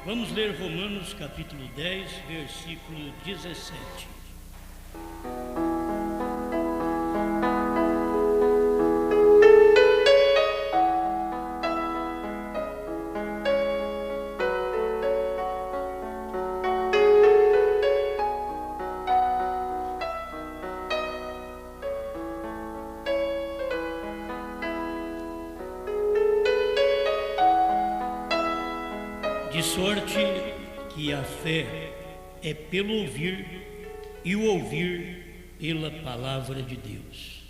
Vamos ler Romanos capítulo 10, versículo 17. De sorte que a fé é pelo ouvir e o ouvir pela palavra de Deus.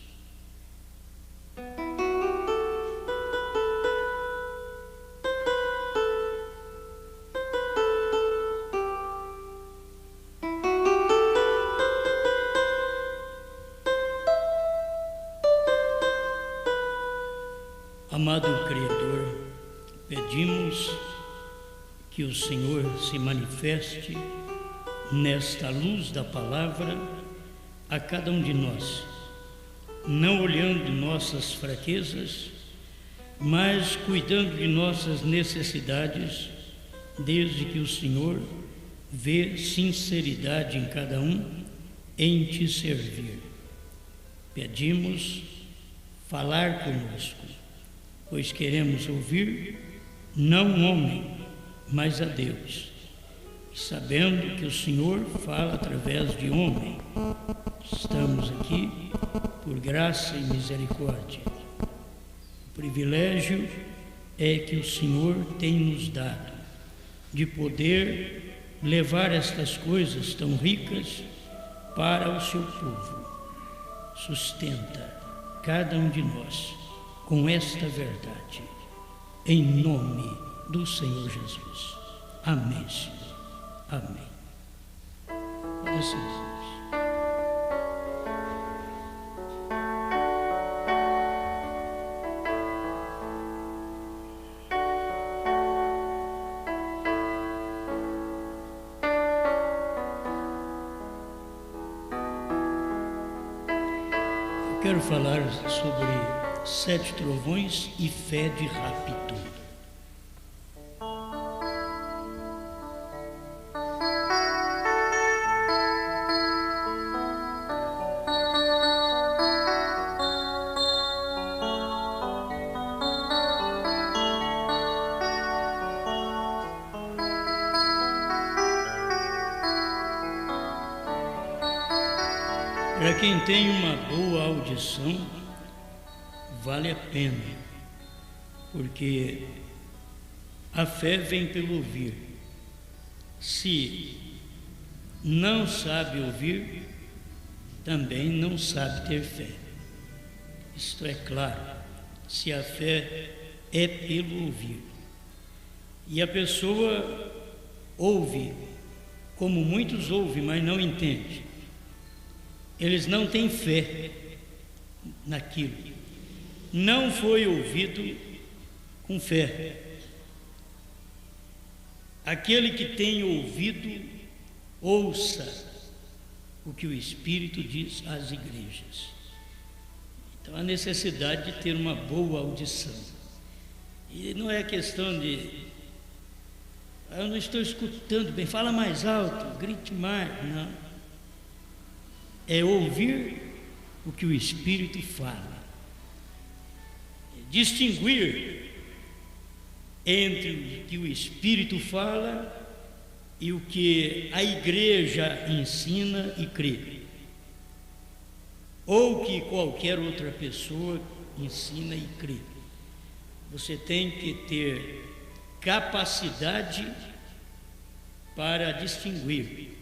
Amado Criador, pedimos que o Senhor se manifeste nesta luz da palavra a cada um de nós, não olhando nossas fraquezas, mas cuidando de nossas necessidades, desde que o Senhor vê sinceridade em cada um em te servir. Pedimos falar conosco, pois queremos ouvir não um homem, mas a Deus, sabendo que o Senhor fala através de homem. Estamos aqui por graça e misericórdia. O privilégio é que o Senhor tem nos dado de poder levar estas coisas tão ricas para o seu povo. Sustenta cada um de nós com esta verdade, em nome do Senhor Jesus. Amém, Senhor. Amém. Pode ser, eu quero falar sobre 7 trovões e fé de rapto. Para quem tem uma boa audição, vale a pena, porque a fé vem pelo ouvir. Se não sabe ouvir, também não sabe ter fé. Isto é claro, se a fé é pelo ouvir. E a pessoa ouve, como muitos ouvem, mas não entende. Eles não têm fé naquilo. Não foi ouvido com fé. Aquele que tem ouvido, ouça o que o Espírito diz às igrejas. Então, a necessidade de ter uma boa audição. E não é questão de eu não estou escutando bem, fala mais alto, grite mais. Não. É ouvir o que o Espírito fala, distinguir entre o que o Espírito fala e o que a igreja ensina e crê, ou que qualquer outra pessoa ensina e crê. Você tem que ter capacidade para distinguir.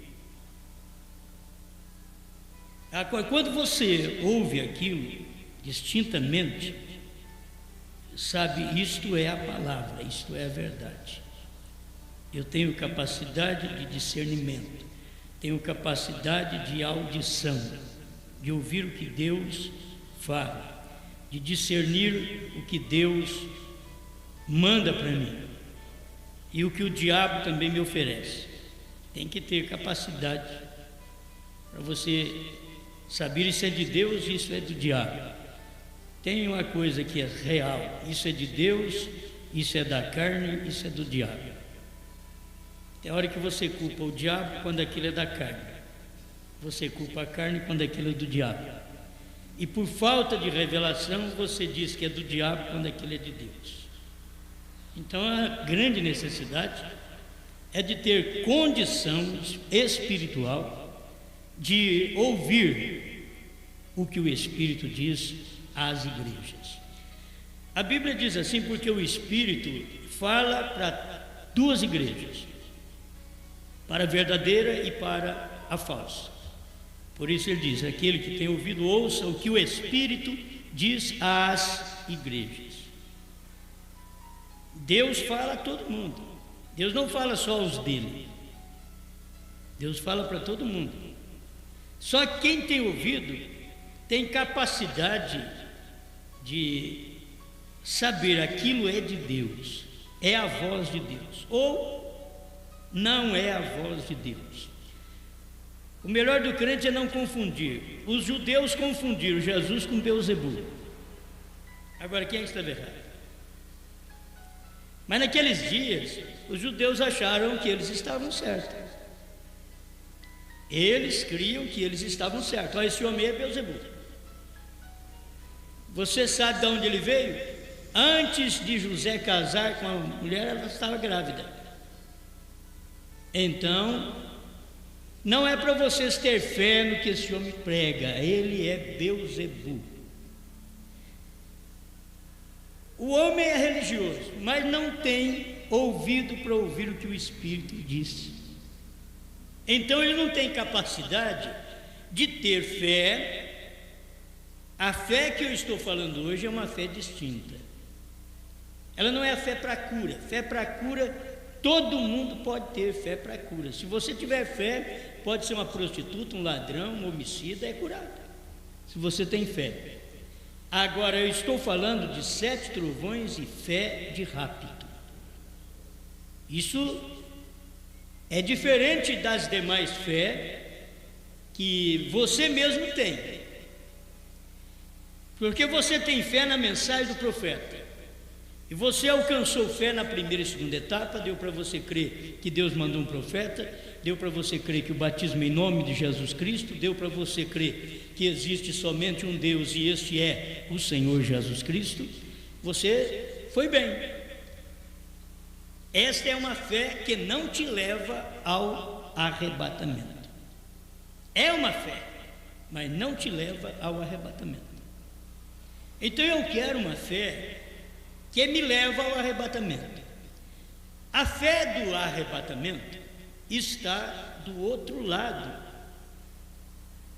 Quando você ouve aquilo distintamente, sabe, isto é a palavra, isto é a verdade. Eu tenho capacidade de discernimento, tenho capacidade de audição, de ouvir o que Deus fala, de discernir o que Deus manda para mim e o que o diabo também me oferece. Tem que ter capacidade para você saber isso é de Deus e isso é do diabo. Tem uma coisa que é real, isso é de Deus, isso é da carne, isso é do diabo. Tem hora que você culpa o diabo quando aquilo é da carne. Você culpa a carne quando aquilo é do diabo. E por falta de revelação, você diz que é do diabo quando aquilo é de Deus. Então, a grande necessidade é de ter condição espiritual de ouvir o que o Espírito diz às igrejas. A Bíblia diz assim porque o Espírito fala para duas igrejas, para a verdadeira e para a falsa. Por isso ele diz: aquele que tem ouvido, ouça o que o Espírito diz às igrejas. Deus fala a todo mundo. Deus não fala só aos dele. Deus fala para todo mundo. Só que quem tem ouvido tem capacidade de saber aquilo é de Deus, é a voz de Deus, ou não é a voz de Deus. O melhor do crente é não confundir. Os judeus confundiram Jesus com Beelzebul. Agora, quem é que estava errado? Mas naqueles dias, os judeus acharam que eles estavam certos. Eles criam que eles estavam certos. Olha, esse homem é Beelzebul. Você sabe de onde ele veio? Antes de José casar com a mulher, ela estava grávida. Então, não é para vocês ter fé no que esse homem prega. Ele é Beelzebul. O homem é religioso, mas não tem ouvido para ouvir o que o Espírito disse. Então ele não tem capacidade de ter fé. A fé que eu estou falando hoje é uma fé distinta. Ela não é a fé para cura. Fé para cura, todo mundo pode ter fé para cura. Se você tiver fé, pode ser uma prostituta, um ladrão, um homicida, é curado. Se você tem fé. Agora eu estou falando de 7 trovões e fé de rápido. Isso é diferente das demais fé que você mesmo tem. Porque você tem fé na mensagem do profeta. E você alcançou fé na primeira e segunda etapa, deu para você crer que Deus mandou um profeta, deu para você crer que o batismo em nome de Jesus Cristo, deu para você crer que existe somente um Deus e este é o Senhor Jesus Cristo. Você foi bem. Esta é uma fé que não te leva ao arrebatamento. É uma fé, mas não te leva ao arrebatamento. Então eu quero uma fé que me leva ao arrebatamento. A fé do arrebatamento está do outro lado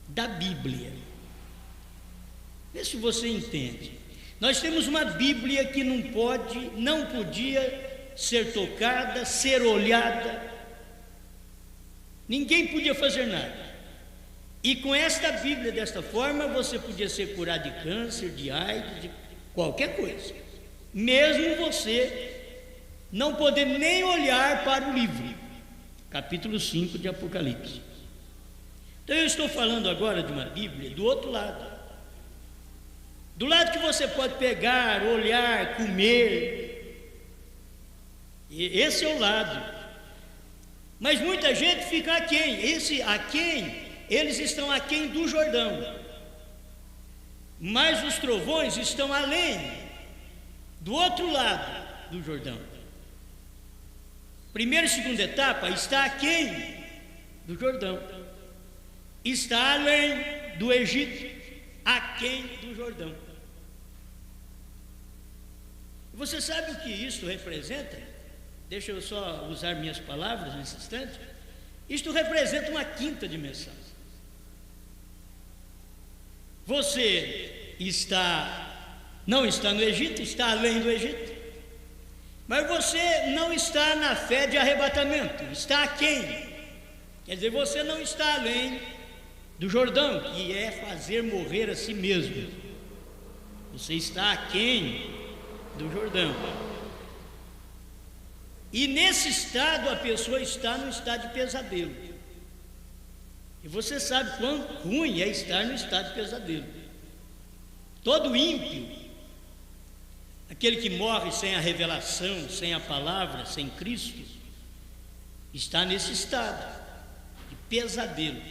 da Bíblia. Vê se você entende. Nós temos uma Bíblia que não podia ser tocada, ser olhada. Ninguém podia fazer nada. E com esta Bíblia desta forma, você podia ser curado de câncer, de AIDS, de qualquer coisa. Mesmo você não poder nem olhar para o livro, capítulo 5 de Apocalipse. Então eu estou falando agora de uma Bíblia do outro lado, do lado que você pode pegar, olhar, comer. Esse é o lado. Mas muita gente fica aquém. Eles estão aquém do Jordão. Mas os trovões estão além, do outro lado do Jordão. Primeira e segunda etapa está aquém do Jordão. Está além do Egito, aquém do Jordão. Você sabe o que isso representa? Deixa eu só usar minhas palavras nesse instante. Isto representa uma quinta dimensão. Você não está no Egito, está além do Egito. Mas você não está na fé de arrebatamento, está aquém. Quer dizer, você não está além do Jordão, que é fazer morrer a si mesmo. Você está aquém do Jordão. E nesse estado a pessoa está no estado de pesadelo. E você sabe quão ruim é estar no estado de pesadelo. Todo ímpio, aquele que morre sem a revelação, sem a palavra, sem Cristo, está nesse estado de pesadelo.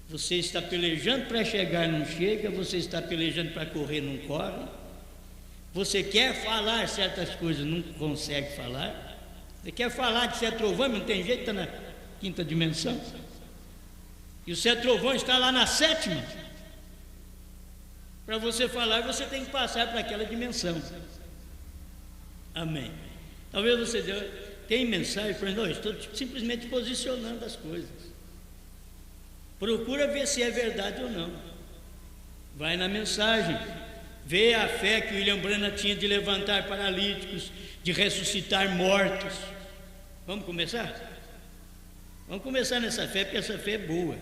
Você está pelejando para chegar, não chega. Você está pelejando para correr, não corre. Você quer falar certas coisas, não consegue falar. Você quer falar de ser trovão, mas não tem jeito, está na quinta dimensão. E o ser trovão está lá na sétima. Para você falar, você tem que passar para aquela dimensão. Amém. Talvez você tenha mensagem para nós, estou simplesmente posicionando as coisas. Procura ver se é verdade ou não. Vai na mensagem, vê a fé que William Branham tinha de levantar paralíticos, de ressuscitar mortos. Vamos começar? Vamos começar nessa fé, porque essa fé é boa.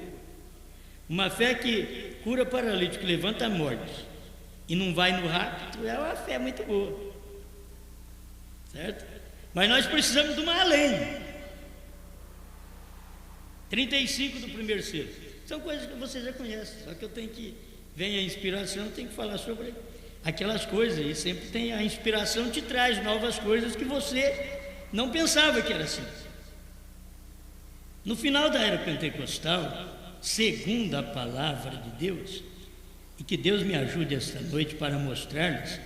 Uma fé que cura paralítico, levanta mortos e não vai no rapto, é uma fé muito boa, certo? Mas nós precisamos de uma além. 35 do primeiro selo. São coisas que você já conhece, só que eu tenho que, vem a inspiração, eu tenho que falar sobre aquelas coisas, e sempre tem a inspiração te traz novas coisas que você não pensava que era assim. No final da era pentecostal, segundo a palavra de Deus, e que Deus me ajude esta noite para mostrar-lhes,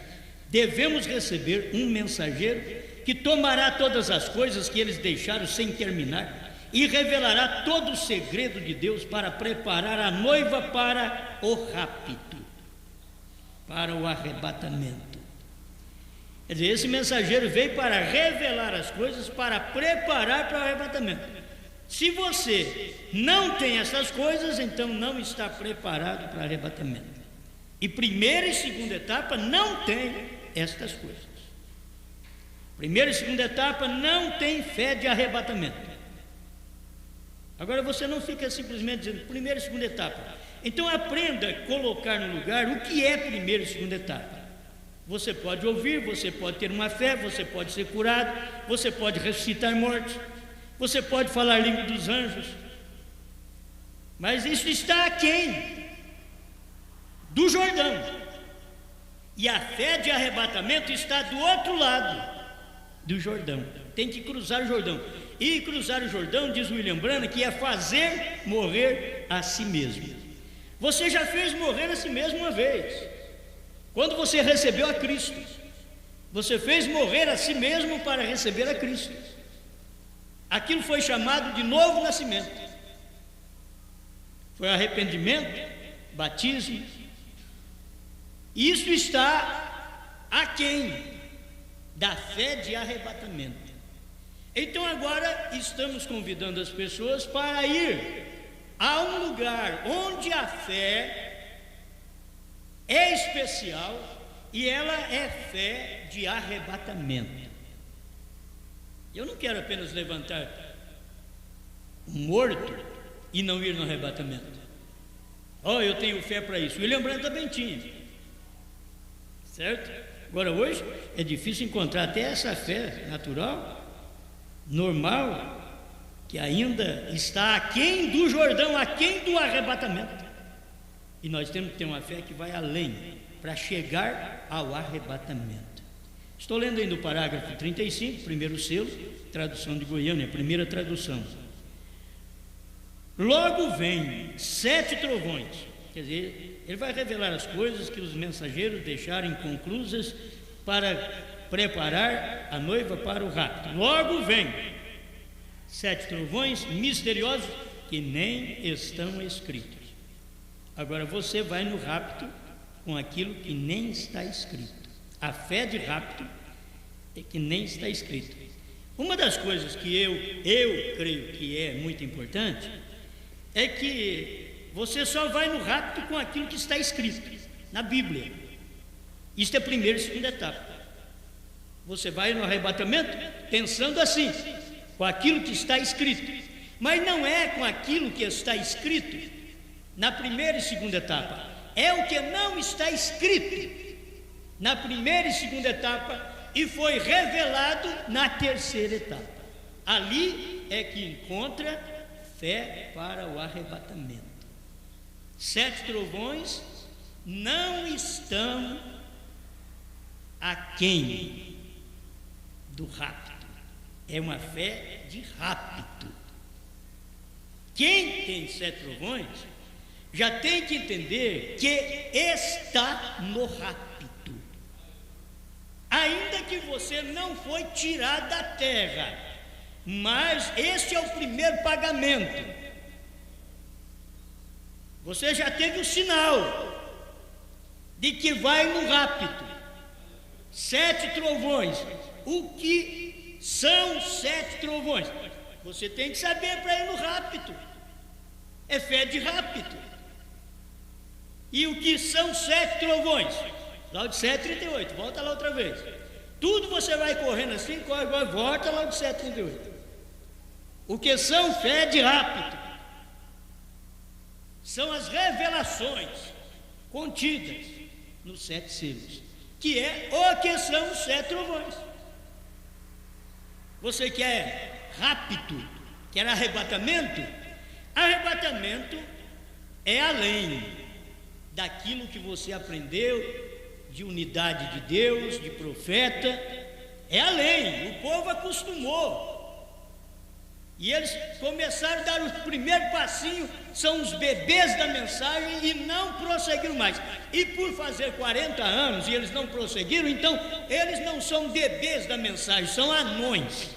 devemos receber um mensageiro que tomará todas as coisas que eles deixaram sem terminar e revelará todo o segredo de Deus para preparar a noiva para o rapto, para o arrebatamento. Quer dizer, esse mensageiro veio para revelar as coisas, para preparar para o arrebatamento. Se você não tem essas coisas, então não está preparado para o arrebatamento. E primeira e segunda etapa não tem estas coisas. Primeira e segunda etapa não tem fé de arrebatamento. Agora você não fica simplesmente dizendo primeira e segunda etapa. Então aprenda a colocar no lugar o que é primeira e segunda etapa. Você pode ouvir, você pode ter uma fé, você pode ser curado, você pode ressuscitar mortos, você pode falar a língua dos anjos, mas isso está aquém do Jordão, e a fé de arrebatamento está do outro lado do Jordão. Tem que cruzar o Jordão, e cruzar o Jordão, diz William Branham, que é fazer morrer a si mesmo. Você já fez morrer a si mesmo uma vez, quando você recebeu a Cristo. Você fez morrer a si mesmo para receber a Cristo. Aquilo foi chamado de novo nascimento. Foi arrependimento, batismo. Isso está aquém da fé de arrebatamento. Então agora estamos convidando as pessoas para ir a um lugar onde a fé é especial e ela é fé de arrebatamento. Eu não quero apenas levantar um morto e não ir no arrebatamento. Eu tenho fé para isso. William Branham também tinha, certo? Agora hoje é difícil encontrar até essa fé natural, normal, que ainda está aquém do Jordão, aquém do arrebatamento. E nós temos que ter uma fé que vai além, para chegar ao arrebatamento. Estou lendo ainda o parágrafo 35, primeiro selo, tradução de Goiânia, primeira tradução. Logo vem 7 trovões, quer dizer, ele vai revelar as coisas que os mensageiros deixaram inconclusas para preparar a noiva para o rapto. Logo vem 7 trovões misteriosos que nem estão escritos. Agora você vai no rapto com aquilo que nem está escrito. A fé de rapto é que nem está escrito. Uma das coisas que eu creio que é muito importante é que você só vai no rapto com aquilo que está escrito na Bíblia. Isto é a primeira e segunda etapa. Você vai no arrebatamento pensando assim, com aquilo que está escrito, mas não é com aquilo que está escrito na primeira e segunda etapa, é o que não está escrito na primeira e segunda etapa e foi revelado na terceira etapa. Ali é que encontra fé para o arrebatamento. 7 trovões não estão aquém do rapto. é uma fé de rapto. Quem tem 7 trovões já tem que entender que está no rapto, ainda que você não foi tirado da terra, mas esse é o primeiro pagamento. Você já teve o sinal de que vai no rapto. 7 trovões. O que são 7 trovões? Você tem que saber para ir no rapto. É fé de rapto. E o que são 7 trovões? Laodiceia 38, volta lá outra vez. Tudo você vai correndo assim, corre, volta lá Laodiceia 38. O que são fé de rapto? São as revelações contidas nos 7 selos, que é o que são os 7 trovões. Você quer rapto, quer arrebatamento? Arrebatamento é além daquilo que você aprendeu de unidade de Deus, de profeta, é além. O povo acostumou. E eles começaram a dar o primeiro passinho, são os bebês da mensagem e não prosseguiram mais. E por fazer 40 anos e eles não prosseguiram, então eles não são bebês da mensagem, são anões.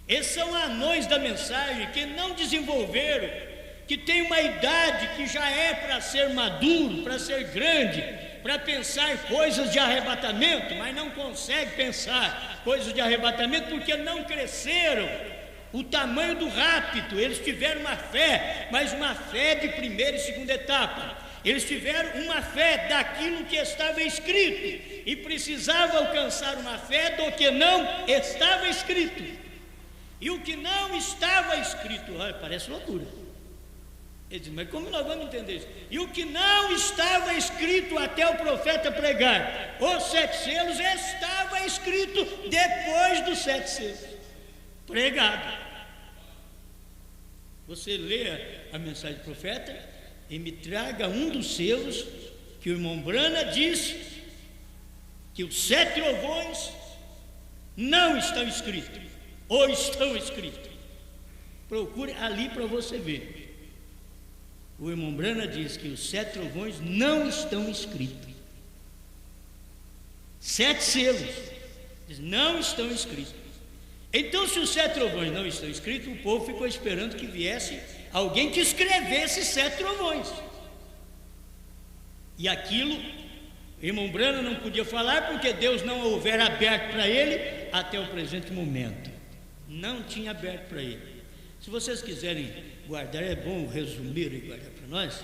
Esses são anões da mensagem que não desenvolveram, que tem uma idade que já é para ser maduro, para ser grande, para pensar coisas de arrebatamento, mas não consegue pensar coisas de arrebatamento porque não cresceram o tamanho do rapto. Eles tiveram uma fé, mas uma fé de primeira e segunda etapa. Eles tiveram uma fé daquilo que estava escrito e precisava alcançar uma fé do que não estava escrito. E o que não estava escrito, olha, parece loucura. Ele diz, mas como nós vamos entender isso? E o que não estava escrito até o profeta pregar, os 7 selos, estava escrito depois dos 7 selos, pregado. Você lê a mensagem do profeta e me traga um dos selos que o irmão Brana diz que os 7 trovões não estão escritos, ou estão escritos. Procure ali para você ver. O irmão Brana diz que os 7 trovões não estão escritos. 7 selos não estão escritos. Então, se os 7 trovões não estão escritos, o povo ficou esperando que viesse alguém que escrevesse 7 trovões. E aquilo, o irmão Brana não podia falar porque Deus não houvera aberto para ele até o presente momento. Não tinha aberto para ele. Se vocês quiserem guardar, é bom resumir e guardar para nós,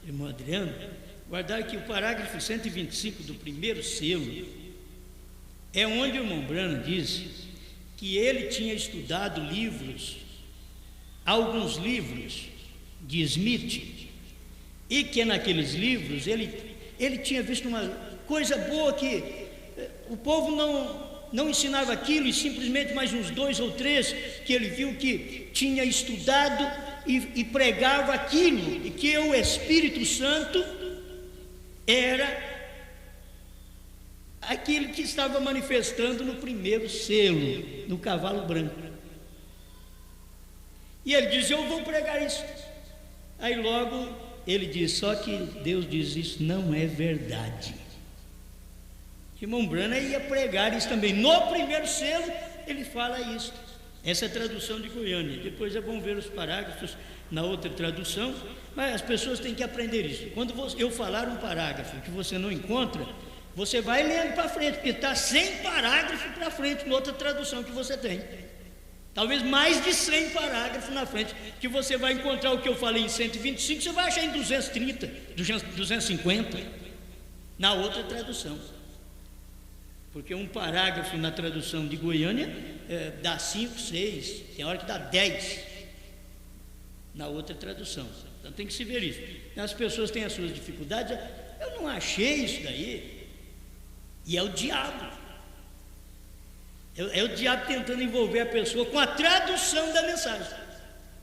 irmão Adriano, guardar aqui o parágrafo 125 do primeiro selo, é onde o irmão Brana diz que ele tinha estudado livros, alguns livros de Smith, e que naqueles livros ele tinha visto uma coisa boa, que o povo não ensinava aquilo, e simplesmente mais uns 2 ou 3 que ele viu que tinha estudado e pregava aquilo, e que o Espírito Santo era aquilo que estava manifestando no primeiro selo, no cavalo branco. E ele diz, eu vou pregar isso. Aí logo ele diz, só que Deus diz, isso não é verdade. Irmão Brana ia pregar isso também. No primeiro selo ele fala isso. Essa é a tradução de Goiânia. Depois é bom ver os parágrafos na outra tradução, mas as pessoas têm que aprender isso. Quando eu falar um parágrafo que você não encontra, você vai lendo para frente, porque está 100 parágrafos para frente na outra tradução que você tem. Talvez mais de 100 parágrafos na frente, que você vai encontrar o que eu falei em 125, você vai achar em 230, 250, na outra tradução. Porque um parágrafo na tradução de Goiânia dá 5, 6, tem hora que dá 10 na outra tradução. Então tem que se ver isso. As pessoas têm as suas dificuldades. Eu não achei isso daí. E é o diabo. É o diabo tentando envolver a pessoa com a tradução da mensagem.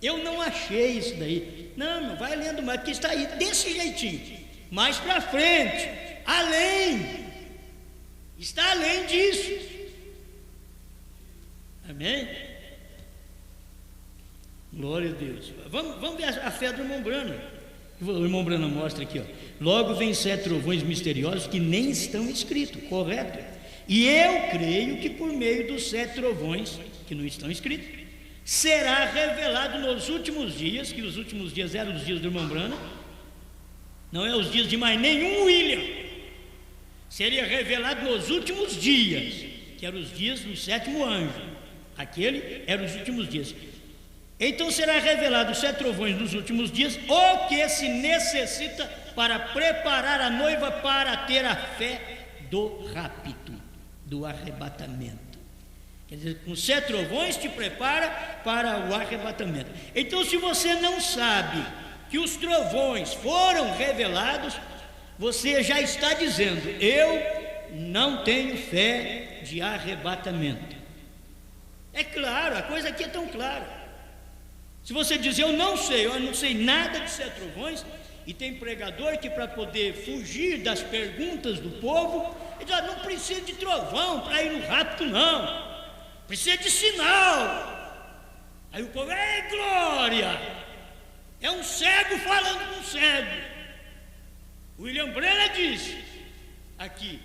Eu não achei isso daí. Não vai lendo mais, porque está aí desse jeitinho. Mais para frente, além. Está além disso. Amém? Glória a Deus. Vamos ver a fé do irmão Brana. O irmão Brana mostra aqui, ó. Logo vem 7 trovões misteriosos que nem estão escritos, correto? E eu creio que por meio dos 7 trovões que não estão escritos, será revelado nos últimos dias, que os últimos dias eram os dias do irmão Brana, não é os dias de mais nenhum William, seria revelado nos últimos dias, que eram os dias do 7º anjo, aquele eram os últimos dias. Então será revelado os 7 trovões nos últimos dias, o que se necessita para preparar a noiva para ter a fé do rapto, do arrebatamento. Quer dizer, com 7 trovões te prepara para o arrebatamento. Então, se você não sabe que os trovões foram revelados, você já está dizendo: eu não tenho fé de arrebatamento. É claro, a coisa aqui é tão clara. Se você diz: eu não sei nada de 7 trovões, e tem pregador que, para poder fugir das perguntas do povo, ele diz: não precisa de trovão para ir no rapto, não, precisa de sinal. Aí o povo: ei, glória, é um cego falando com um cego. William Branham disse aqui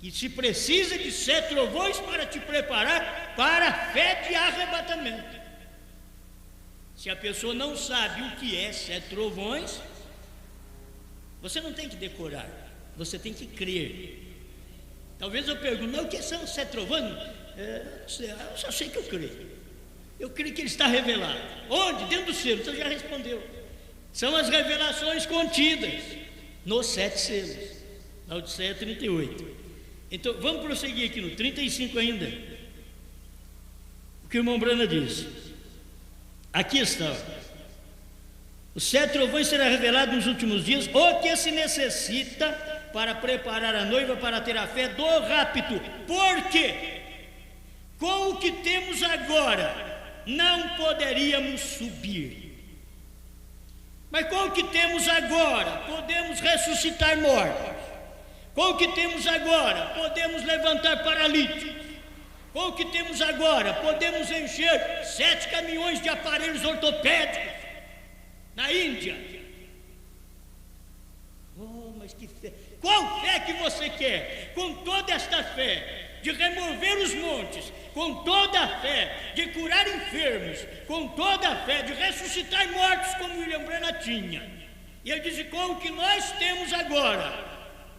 que se precisa de 7 trovões para te preparar para a fé de arrebatamento. Se a pessoa não sabe o que é 7 trovões, você não tem que decorar, você tem que crer. Talvez eu pergunte: mas o que são 7 trovões? Eu só sei que eu creio. Eu creio que ele está revelado. Onde? Dentro do selo. Você já respondeu. São as revelações contidas nos 7 selos. Laodiceia 38. Então vamos prosseguir aqui no 35 ainda. O que o irmão Brana diz. Aqui está. Os 7 trovões será revelado nos últimos dias, o que se necessita para preparar a noiva para ter a fé do rapto. Porque com o que temos agora não poderíamos subir. Mas com o que temos agora podemos ressuscitar mortos. Com o que temos agora podemos levantar paralíticos. Com o que temos agora podemos encher 7 caminhões de aparelhos ortopédicos na Índia. Oh, mas que fé! Qual fé que você quer? Com toda esta fé de remover os montes, com toda a fé de curar enfermos, com toda a fé de ressuscitar mortos, como William Branham tinha. E ele diz: com o que nós temos agora,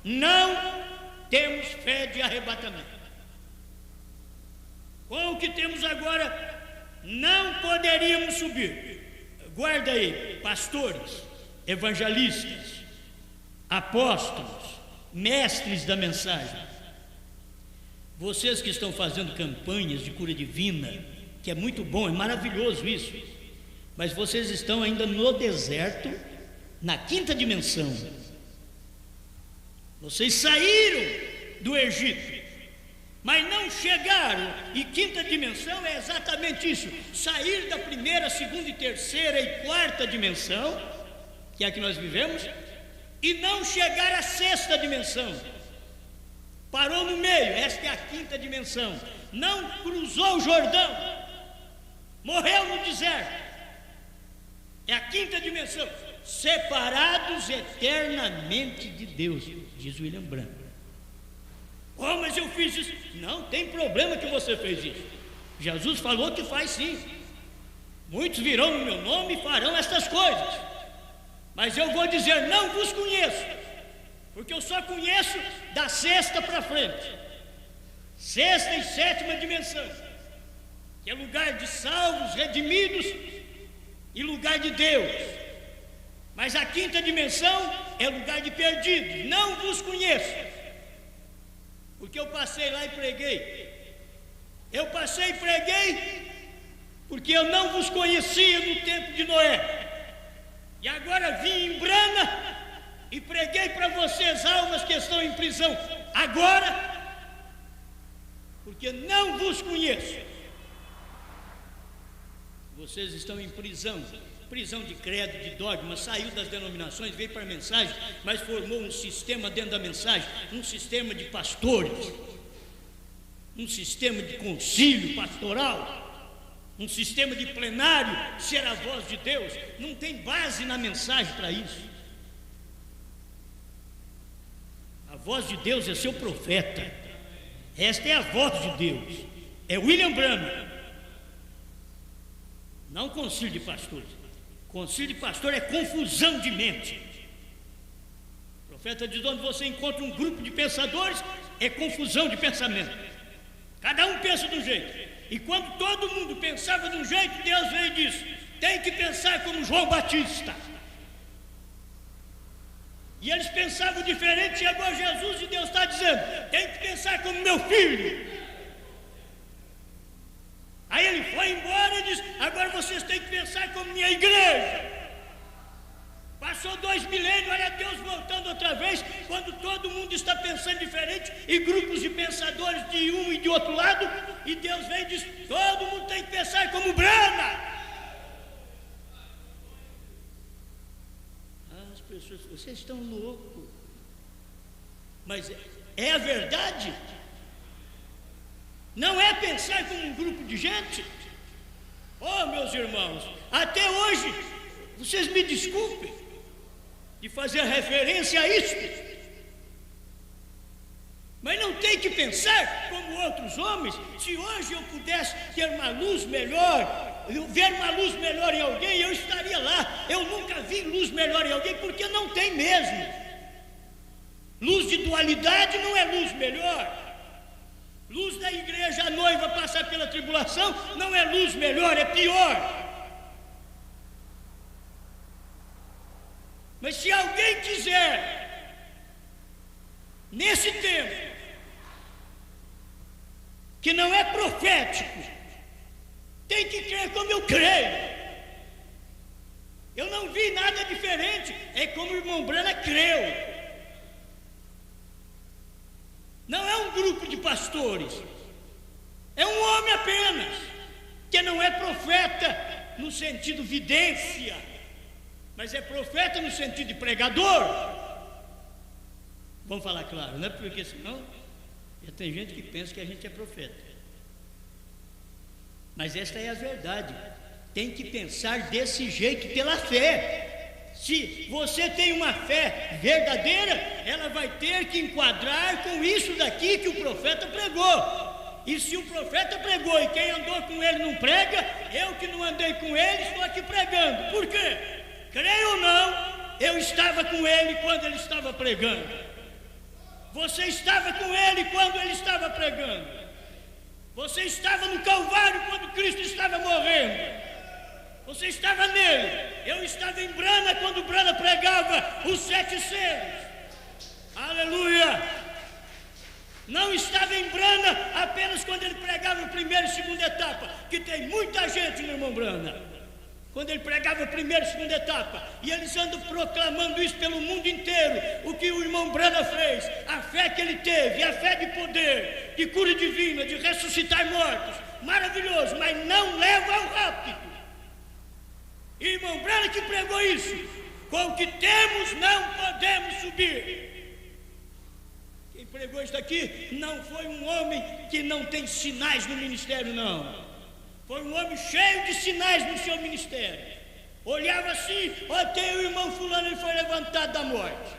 não temos fé de arrebatamento. Com o que temos agora, não poderíamos subir. Guarda aí: pastores, evangelistas, apóstolos, mestres da mensagem, vocês que estão fazendo campanhas de cura divina, que é muito bom, é maravilhoso isso, mas vocês estão ainda no deserto, na 5ª dimensão. Vocês saíram do Egito, mas não chegaram. E 5ª dimensão é exatamente isso: sair da 1ª, 2ª, 3ª e 4ª dimensão, que é a que nós vivemos, e não chegar à 6ª dimensão. Parou no meio. Esta é a 5ª dimensão. Não cruzou o Jordão, morreu no deserto. É a 5ª dimensão. Separados eternamente de Deus, diz William Branham. Oh, mas eu fiz isso. Não tem problema que você fez isso. Jesus falou que faz sim. Muitos virão no meu nome e farão estas coisas. Mas eu vou dizer: não vos conheço, porque eu só conheço da 6ª para frente. 6ª e 7ª dimensão, que é lugar de salvos, redimidos e lugar de Deus. Mas a 5ª dimensão é lugar de perdidos. Não vos conheço, porque eu passei lá e preguei. Eu passei e preguei porque eu não vos conhecia no tempo de Noé. E agora vim em Brana e preguei para vocês, almas que estão em prisão agora, porque não vos conheço. Vocês estão em prisão de credo, de dogma, saiu das denominações, veio para a mensagem, mas formou um sistema dentro da mensagem, um sistema de pastores, um sistema de concílio pastoral, um sistema de plenário, ser a voz de Deus. Não tem base na mensagem para isso. A voz de Deus é seu profeta. Esta é a voz de Deus. É William Branham. Não concílio de pastores. Concílio de pastor é confusão de mente. O profeta diz: onde você encontra um grupo de pensadores, é confusão de pensamento. Cada um pensa de um jeito. E quando todo mundo pensava de um jeito, Deus veio e disse: tem que pensar como João Batista. E eles pensavam diferente. Chegou Jesus e Deus está dizendo: tem que pensar como meu filho. Aí ele foi embora e disse: agora vocês têm que pensar como minha igreja. Passou 2 milênios, olha Deus voltando outra vez, quando todo mundo está pensando diferente, e grupos de pensadores de um e de outro lado, e Deus vem e diz: todo mundo tem que pensar como Brana. As pessoas: vocês estão loucos. Mas é a verdade. Não é pensar como um grupo de gente. Oh, meus irmãos, até hoje, vocês me desculpem de fazer referência a isso, mas não tem que pensar como outros homens. Se hoje eu pudesse ter uma luz melhor, ver uma luz melhor em alguém, eu estaria lá. Eu nunca vi luz melhor em alguém, porque não tem mesmo. Luz de dualidade não é luz melhor. Luz da igreja, a noiva passar pela tribulação, não é luz melhor, é pior. Mas se alguém quiser, nesse tempo, que não é profético, tem que crer como eu creio. Eu não vi nada diferente, é como o irmão Brana creu. Não é um grupo de pastores, é um homem apenas, que não é profeta no sentido vidência, mas é profeta no sentido de pregador. Vamos falar claro, né? Porque senão já tem gente que pensa que a gente é profeta. Mas esta é a verdade. Tem que pensar desse jeito, pela fé. Se você tem uma fé verdadeira, ela vai ter que enquadrar com isso daqui que o profeta pregou. E se o profeta pregou e quem andou com ele não prega, eu que não andei com ele estou aqui pregando. Por quê? Creio ou não, eu estava com ele quando ele estava pregando. Você estava com ele quando ele estava pregando. Você estava no Calvário quando Cristo estava morrendo. Você estava nele. Eu estava em Brana quando Brana pregava os 7 selos. Aleluia! Não estava em Brana apenas quando ele pregava a primeira e segunda etapa, que tem muita gente no irmão Brana. Quando ele pregava a primeira e segunda etapa, e eles andam proclamando isso pelo mundo inteiro, o que o irmão Brana fez, a fé que ele teve, a fé de poder, de cura divina, de ressuscitar mortos, maravilhoso, mas não leva ao rápido. Irmão Brana que pregou isso: com o que temos não podemos subir. Quem pregou isso daqui não foi um homem que não tem sinais no ministério, não. Foi um homem cheio de sinais no seu ministério. Olhava assim: ó, tem o irmão fulano, ele foi levantado da morte.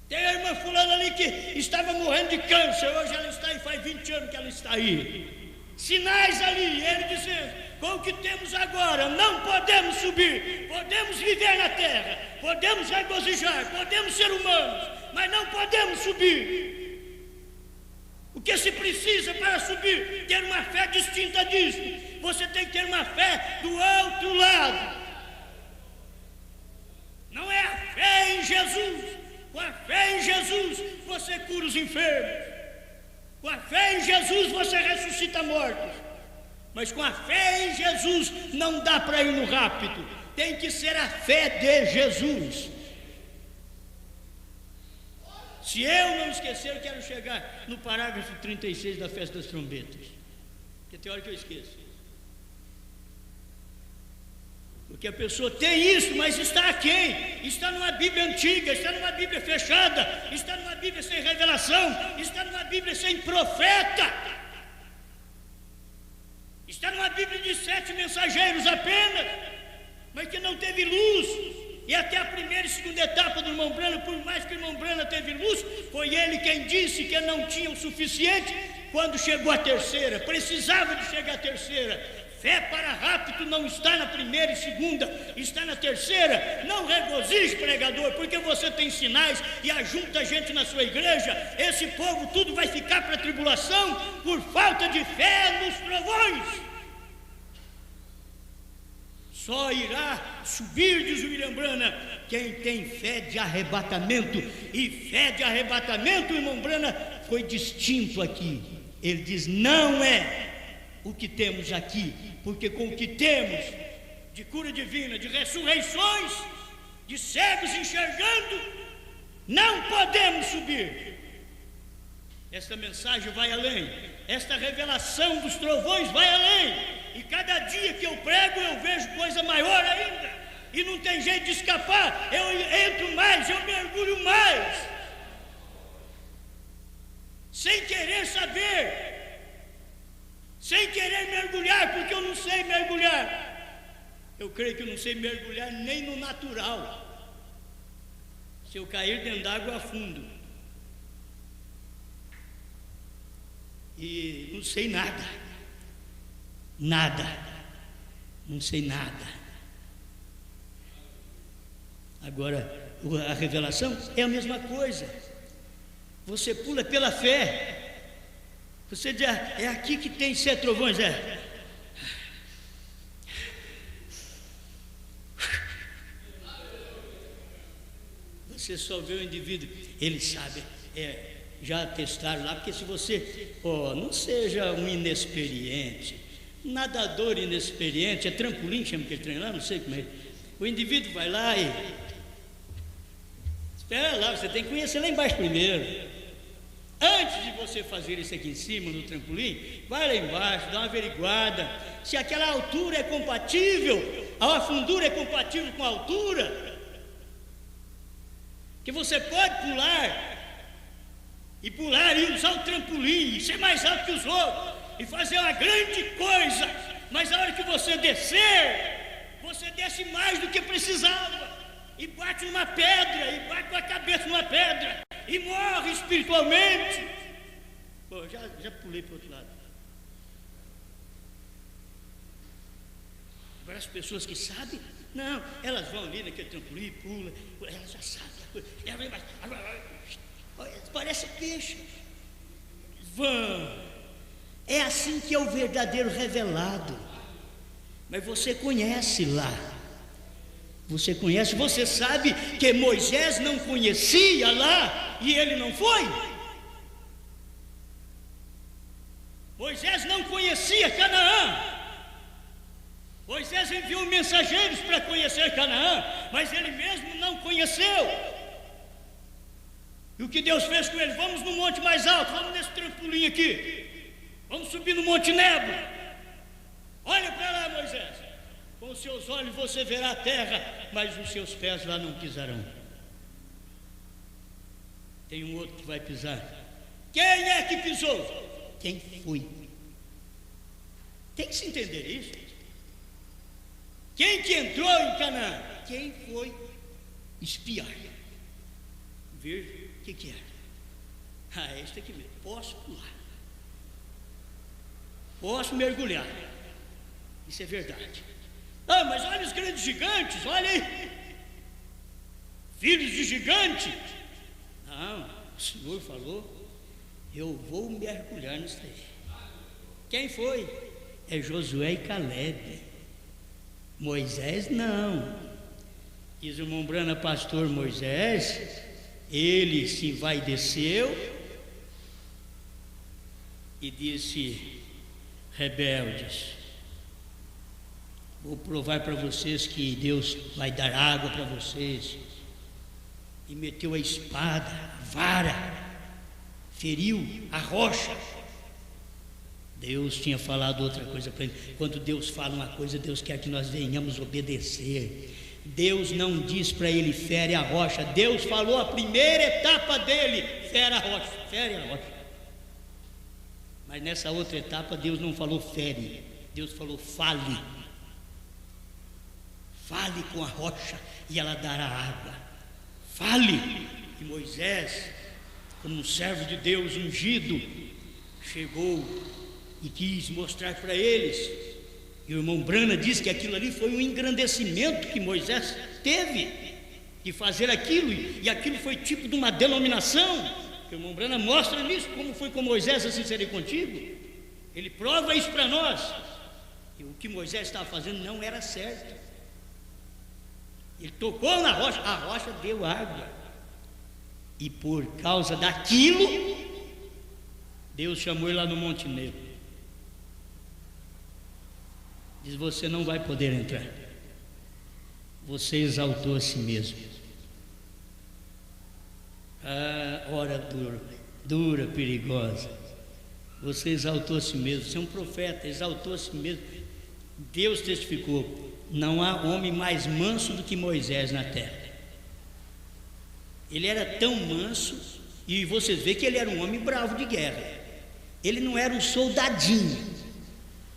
Tem a irmã fulana ali que estava morrendo de câncer, hoje ela está aí, faz 20 anos que ela está aí. Sinais ali, ele dizendo: com o que temos agora, não podemos subir. Podemos viver na terra, podemos regozijar, podemos ser humanos, mas não podemos subir. O que se precisa para subir? Ter uma fé distinta disso. Você tem que ter uma fé do outro lado. Não é a fé em Jesus. Com a fé em Jesus você cura os enfermos. Com a fé em Jesus você ressuscita mortos. Mas com a fé em Jesus não dá para ir no rápido. Tem que ser a fé de Jesus. Se eu não esquecer, eu quero chegar no parágrafo 36 da festa das trombetas, porque tem hora que eu esqueço. Porque a pessoa tem isso, mas está aquém. Está numa Bíblia antiga, está numa Bíblia fechada, está numa Bíblia sem revelação, está numa Bíblia sem profeta. de 7 mensageiros apenas, mas que não teve luz. E até a primeira e segunda etapa do irmão Brana, por mais que o irmão Brana teve luz, foi ele quem disse que não tinha o suficiente. Quando chegou a terceira, precisava de chegar à terceira. Fé para rapto não está na primeira e segunda, está na terceira. Não regozije, pregador, porque você tem sinais e ajunta gente na sua igreja. Esse povo tudo vai ficar para a tribulação por falta de fé nos trovões. Só irá subir, diz o William Brana, quem tem fé de arrebatamento. E fé de arrebatamento, irmão Brana, foi distinto aqui. Ele diz, não é o que temos aqui, porque com o que temos de cura divina, de ressurreições, de cegos enxergando, não podemos subir. Esta mensagem vai além, esta revelação dos trovões vai além, e cada dia que eu prego eu vejo coisa maior ainda, e não tem jeito de escapar. Eu entro mais, eu mergulho mais, sem querer saber, sem querer mergulhar, porque eu não sei mergulhar. Eu creio que eu não sei mergulhar nem no natural. Se eu cair dentro d'água, afundo. E não sei nada. Nada. Não sei nada. Agora, a revelação é a mesma coisa. Você pula pela fé. Você diz, é aqui que tem 7 trovões, é. Você só vê o indivíduo, ele sabe, já testaram lá, porque se você, não seja um inexperiente, nadador inexperiente, é trampolim, chama aquele trem lá, não sei como é. O indivíduo vai lá e espera lá, você tem que conhecer lá embaixo primeiro. Antes de você fazer isso aqui em cima, no trampolim, vai lá embaixo, dá uma averiguada, se aquela altura é compatível, a fundura é compatível com a altura, que você pode pular e usar o trampolim, e ser mais alto que os outros, e fazer uma grande coisa, mas a hora que você descer, você desce mais do que precisava, e bate numa pedra, e bate com a cabeça numa pedra, e morre espiritualmente. Pô, já pulei para o outro lado. Agora as pessoas que sabem, não, elas vão ali naquele trampolim, pula, elas já sabem, parece peixe. Vão. É assim que é o verdadeiro revelado. Mas você conhece lá. Você conhece, você sabe que Moisés não conhecia lá e ele não foi. Moisés não conhecia Canaã. Moisés enviou mensageiros para conhecer Canaã, mas ele mesmo não conheceu. E o que Deus fez com ele? Vamos no monte mais alto, vamos nesse trampolim aqui, vamos subir no Monte Nebo. Olha para lá, Moisés. Com os seus olhos você verá a terra, mas os seus pés lá não pisarão. Tem um outro que vai pisar. Quem é que pisou? Quem foi? Tem que se entender isso. Quem que entrou em Canaã? Quem foi espiar? Ver o que era. É isso aqui mesmo. Posso pular. Posso mergulhar. Isso é verdade. Mas olha os grandes gigantes, olha aí. Filhos de gigante. Não, o Senhor falou, eu vou mergulhar nisso aí. Quem foi? É Josué e Caleb. Moisés não. Diz o irmão Brana, pastor Moisés, ele se envaideceu e disse, rebeldes, vou provar para vocês que Deus vai dar água para vocês. E meteu a espada, a vara, feriu a rocha. Deus tinha falado outra coisa para ele. Quando Deus fala uma coisa, Deus quer que nós venhamos obedecer. Deus não diz para ele, fere a rocha. Deus falou a primeira etapa dele, fere a rocha, fere a rocha. Mas nessa outra etapa, Deus não falou fere, Deus falou: fale com a rocha e ela dará água. Fale. E Moisés, como um servo de Deus ungido, chegou e quis mostrar para eles. E o irmão Brana diz que aquilo ali foi um engrandecimento que Moisés teve de fazer aquilo, e aquilo foi tipo de uma denominação, que o irmão Brana mostra nisso, como foi com Moisés, assim serei contigo. Ele prova isso para nós. E o que Moisés estava fazendo não era certo. Ele tocou na rocha, a rocha deu água, e por causa daquilo, Deus chamou ele lá no Monte Nebo. Diz: você não vai poder entrar, você exaltou a si mesmo. Hora dura, perigosa. Você exaltou a si mesmo, você é um profeta, exaltou a si mesmo. Deus testificou: não há homem mais manso do que Moisés na terra. Ele era tão manso, e vocês veem que ele era um homem bravo de guerra. Ele não era um soldadinho,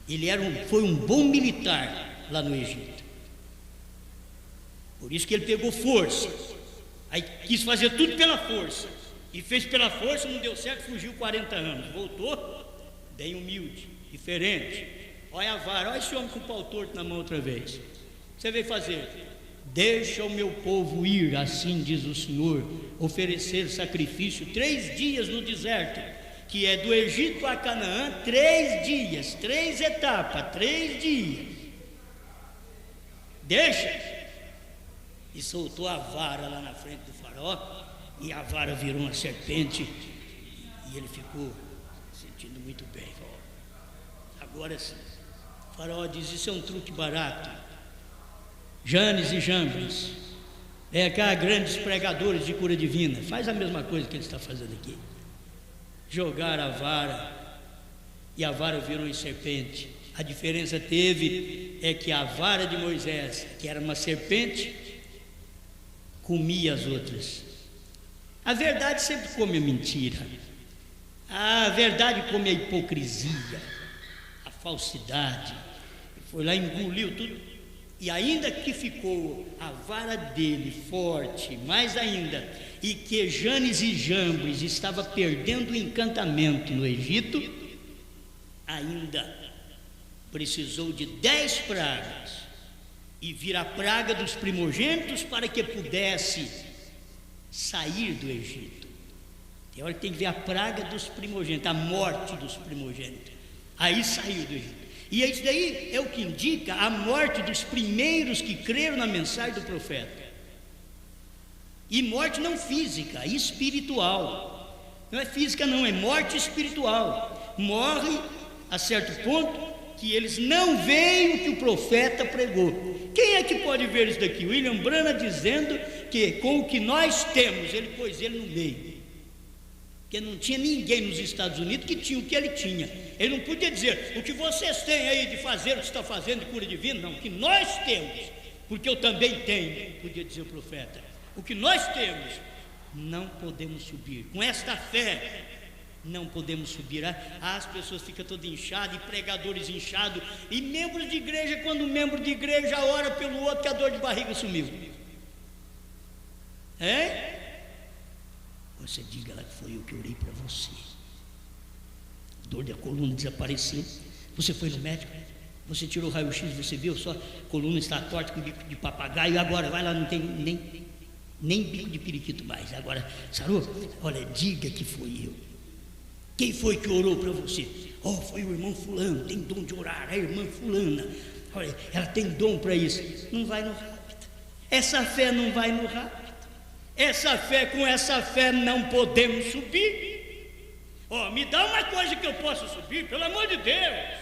ele foi um bom militar lá no Egito. Por isso que ele pegou força, aí quis fazer tudo pela força, e fez pela força, não deu certo, fugiu 40 anos, voltou bem humilde, diferente. Olha a vara, olha esse homem com o pau torto na mão outra vez. O que você veio fazer? Deixa o meu povo ir, assim diz o Senhor, oferecer sacrifício 3 dias no deserto, que é do Egito a Canaã, 3 dias, 3 etapas, 3 dias. Deixa. E soltou a vara lá na frente do faraó, e a vara virou uma serpente, e ele ficou sentindo muito bem. Agora sim, o faraó diz: isso é um truque barato. Janes e Jambres, cá grandes pregadores de cura divina, faz a mesma coisa que ele está fazendo aqui. Jogaram a vara, e a vara virou em serpente. A diferença teve é que a vara de Moisés, que era uma serpente, comia as outras. A verdade sempre come a mentira, a verdade come a hipocrisia, a falsidade. Foi lá e engoliu tudo. E ainda que ficou a vara dele forte, mais ainda, e que Janes e Jambres estava perdendo o encantamento no Egito, ainda precisou de 10 pragas e vir a praga dos primogênitos para que pudesse sair do Egito. Tem hora que tem que ver a praga dos primogênitos, a morte dos primogênitos. Aí saiu do Egito. E isso daí é o que indica a morte dos primeiros que creram na mensagem do profeta. E morte não física, espiritual. Não é física não, é morte espiritual. Morre a certo ponto que eles não veem o que o profeta pregou. Quem é que pode ver isso daqui? William Brana dizendo que com o que nós temos, ele pôs ele no meio. Porque não tinha ninguém nos Estados Unidos que tinha o que ele tinha. Ele não podia dizer: o que vocês têm aí de fazer o que está fazendo de cura divina. Não, o que nós temos, porque eu também tenho, podia dizer o profeta. O que nós temos, não podemos subir. Com esta fé, não podemos subir. As pessoas ficam todas inchadas, e pregadores inchados, e membros de igreja, quando um membro de igreja ora pelo outro, que a dor de barriga sumiu. Você diga lá que foi eu que orei para você. Dor da coluna desapareceu. Você foi no médico, você tirou o raio-x, você viu só a coluna está torta com bico de papagaio. Agora vai lá, não tem nem bico de periquito mais. Agora, sarou? Olha, diga que foi eu. Quem foi que orou para você? Foi o irmão fulano, tem dom de orar. A irmã fulana, olha, ela tem dom para isso. Não vai no rápido. Essa fé não vai no rápido. Com essa fé não podemos subir. Me dá uma coisa que eu possa subir, pelo amor de Deus.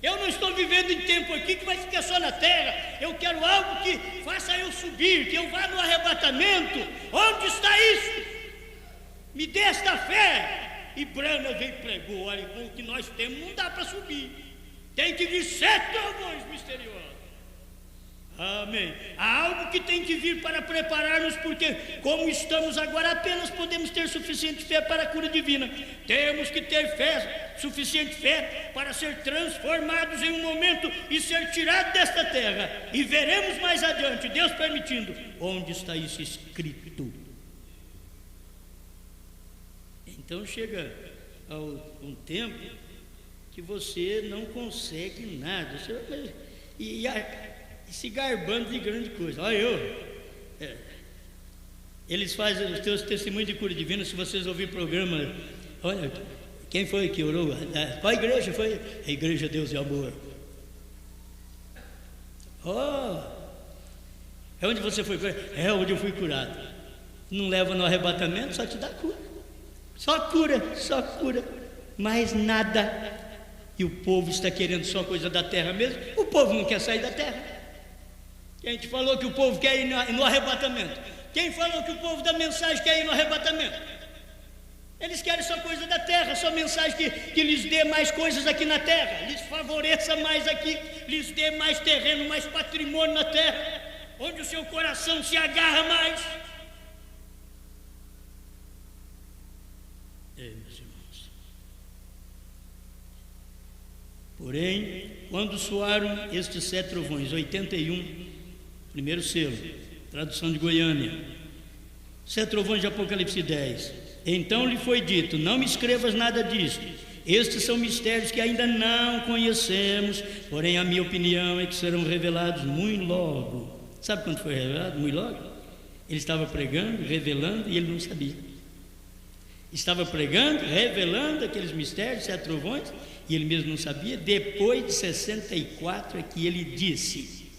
Eu não estou vivendo em tempo aqui que vai ficar só na terra. Eu quero algo que faça eu subir, que eu vá no arrebatamento. Onde está isso? Me dê esta fé. E Brana veio e pregou: olha, com o que nós temos não dá para subir. Tem que vir 7 trovões misteriosos. Amém. Há algo que tem que vir para preparar-nos, porque como estamos agora, apenas podemos ter suficiente fé para a cura divina. Temos que ter fé, suficiente fé para ser transformados em um momento e ser tirados desta terra. E veremos mais adiante, Deus permitindo, onde está isso escrito. Então chega um tempo que você não consegue nada, e se garbando de grande coisa. Olha, eles fazem os teus testemunhos de cura divina. Se vocês ouvirem o programa, olha, quem foi que orou? Qual igreja foi? A Igreja Deus e Amor. É onde você foi curado? É onde eu fui curado. Não leva no arrebatamento, só te dá cura. Só cura, mais nada. E o povo está querendo só coisa da terra mesmo. O povo não quer sair da terra. Quem te falou que o povo quer ir no arrebatamento? Quem falou que o povo da mensagem quer ir no arrebatamento? Eles querem só coisa da terra, só mensagem que lhes dê mais coisas aqui na terra, lhes favoreça mais aqui, lhes dê mais terreno, mais patrimônio na terra, onde o seu coração se agarra mais. Meus irmãos. Porém, quando soaram estes 7 trovões, 81, primeiro selo, tradução de Goiânia, 7 trovões de Apocalipse 10. Então lhe foi dito: não me escrevas nada disto, estes são mistérios que ainda não conhecemos, porém a minha opinião é que serão revelados muito logo. Sabe quando foi revelado? Muito logo. Ele estava pregando, revelando, e ele não sabia. Estava pregando, revelando aqueles mistérios, 7 trovões, e ele mesmo não sabia. Depois de 64 é que ele disse.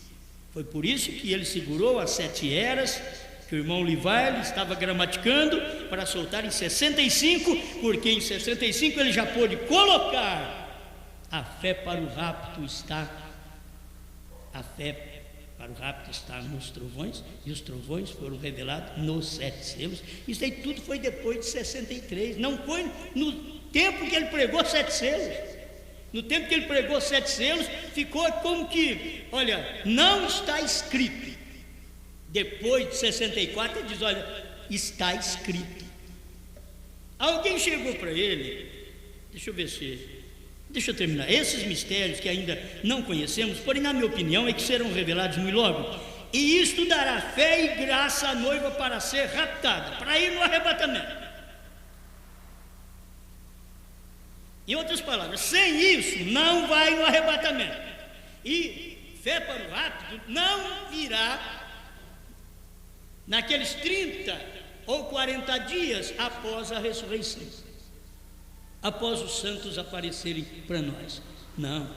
Foi por isso que ele segurou as 7 eras, que o irmão Livar estava gramaticando para soltar em 65, porque em 65 ele já pôde colocar a fé para o rapto está. A fé para o rapto está nos trovões, e os trovões foram revelados nos 7 selos. Isso aí tudo foi depois de 63, não foi no tempo que ele pregou 7 selos. No tempo que ele pregou 7 selos, ficou como que, olha, não está escrito. Depois de 64, ele diz: olha, está escrito. Alguém chegou para ele, deixa eu terminar. Esses mistérios que ainda não conhecemos, porém, na minha opinião, é que serão revelados muito logo. E isto dará fé e graça à noiva para ser raptada, para ir no arrebatamento. Em outras palavras, sem isso não vai no arrebatamento. E fé para o rapto não virá naqueles 30 ou 40 dias após a ressurreição, após os santos aparecerem para nós. Não,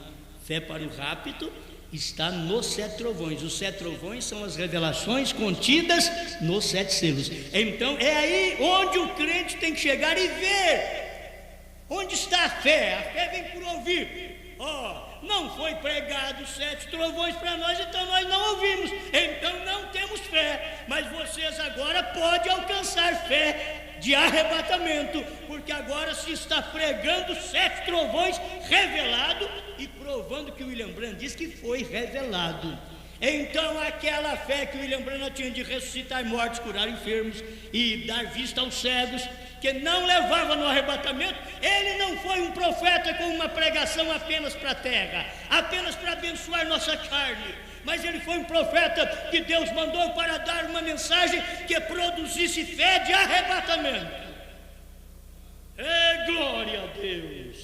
fé para o rapto está nos 7 trovões. Os 7 trovões são as revelações contidas nos 7 selos. Então é aí onde o crente tem que chegar e ver. Onde está a fé? A fé vem por ouvir. Não foi pregado 7 trovões para nós, então nós não ouvimos, então não temos fé. Mas vocês agora podem alcançar fé de arrebatamento, porque agora se está pregando 7 trovões revelado e provando que o William Branham diz que foi revelado. Então aquela fé que o William Branham tinha de ressuscitar mortos, curar enfermos e dar vista aos cegos, que não levava no arrebatamento, ele não foi um profeta com uma pregação apenas para a terra, apenas para abençoar nossa carne, mas ele foi um profeta que Deus mandou para dar uma mensagem que produzisse fé de arrebatamento. Glória a Deus,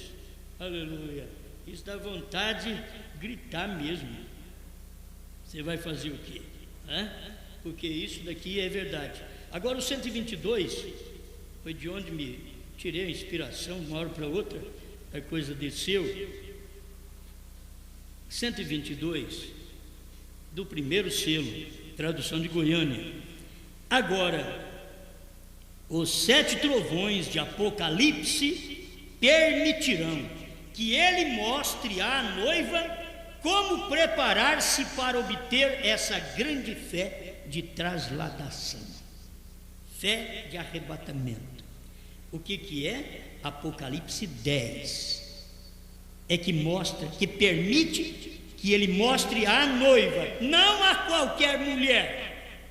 aleluia. Isso dá vontade de gritar mesmo. Você vai fazer o quê? Porque isso daqui é verdade. Agora o 122 foi de onde me tirei a inspiração, de uma hora para outra, a coisa desceu. 122, do primeiro selo, tradução de Goiânia. Agora, os 7 trovões de Apocalipse permitirão que ele mostre à noiva como preparar-se para obter essa grande fé de trasladação, fé de arrebatamento. O que é? Apocalipse 10 é que mostra, que permite que ele mostre à noiva, não a qualquer mulher,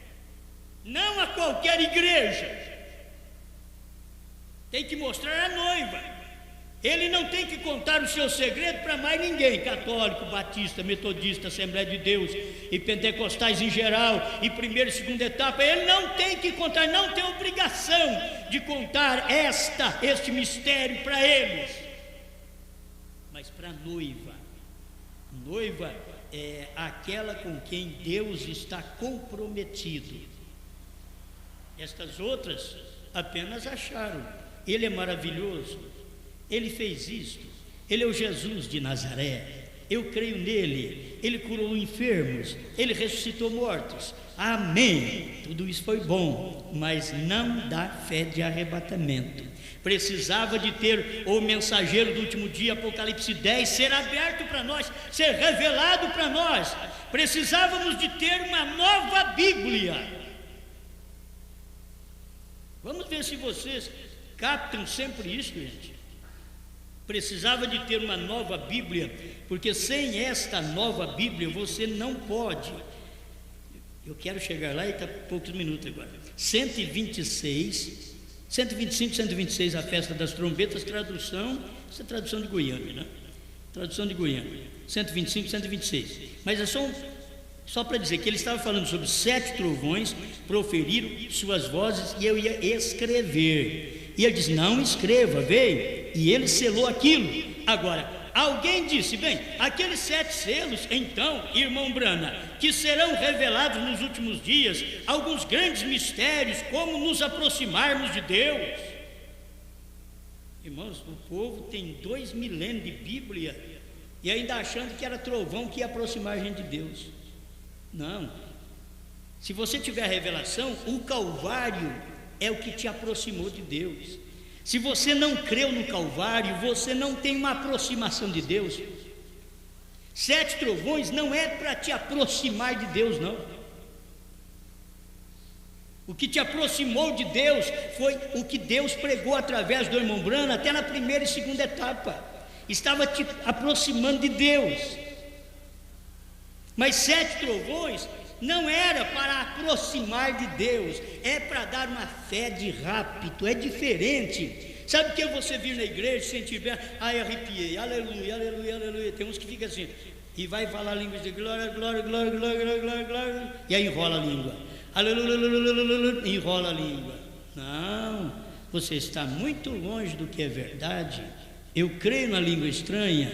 não a qualquer igreja, tem que mostrar à noiva. Ele não tem que contar o seu segredo para mais ninguém, católico, batista, metodista, Assembleia de Deus e pentecostais em geral, e primeira e segunda etapa. Ele não tem que contar, não tem obrigação de contar este mistério para eles, mas para a noiva. Noiva é aquela com quem Deus está comprometido. Estas outras apenas acharam: ele é maravilhoso, ele fez isto, ele é o Jesus de Nazaré, eu creio nele, ele curou enfermos, ele ressuscitou mortos, amém. Tudo isso foi bom, mas não dá fé de arrebatamento. Precisava de ter o mensageiro do último dia, Apocalipse 10, ser aberto para nós, ser revelado para nós. Precisávamos de ter uma nova Bíblia. Vamos ver se vocês captam sempre isso, gente. Precisava de ter uma nova Bíblia, porque sem esta nova Bíblia você não pode. Eu quero chegar lá e está poucos minutos agora. 125, 126, a festa das trombetas, tradução, essa é a tradução de Goiânia, né? Tradução de Goiânia, 125, 126. Mas é só para dizer que ele estava falando sobre 7 trovões, proferiram suas vozes e eu ia escrever. E ele disse: não escreva, veio. E ele selou aquilo. Agora, alguém disse: bem, aqueles 7 selos, então, irmão Brana, que serão revelados nos últimos dias, alguns grandes mistérios, como nos aproximarmos de Deus. Irmãos, o povo tem 2 milênios de Bíblia e ainda achando que era trovão que ia aproximar a gente de Deus. Não. Se você tiver a revelação, o Calvário é o que te aproximou de Deus. Se você não creu no Calvário, você não tem uma aproximação de Deus. 7 trovões não é para te aproximar de Deus, não. O que te aproximou de Deus foi o que Deus pregou através do irmão Brana, até na primeira e segunda etapa. Estava te aproximando de Deus. Mas 7 trovões não era para aproximar de Deus, é para dar uma fé de rápido, é diferente. Sabe o que você vir na igreja, sentir bem, ai, arrepiei, aleluia, aleluia, aleluia. Tem uns que ficam assim, e vai falar línguas de glória, glória, glória, glória, glória, glória, e aí enrola a língua, aleluia, aleluia, aleluia, enrola a língua. Não, você está muito longe do que é verdade. Eu creio na língua estranha,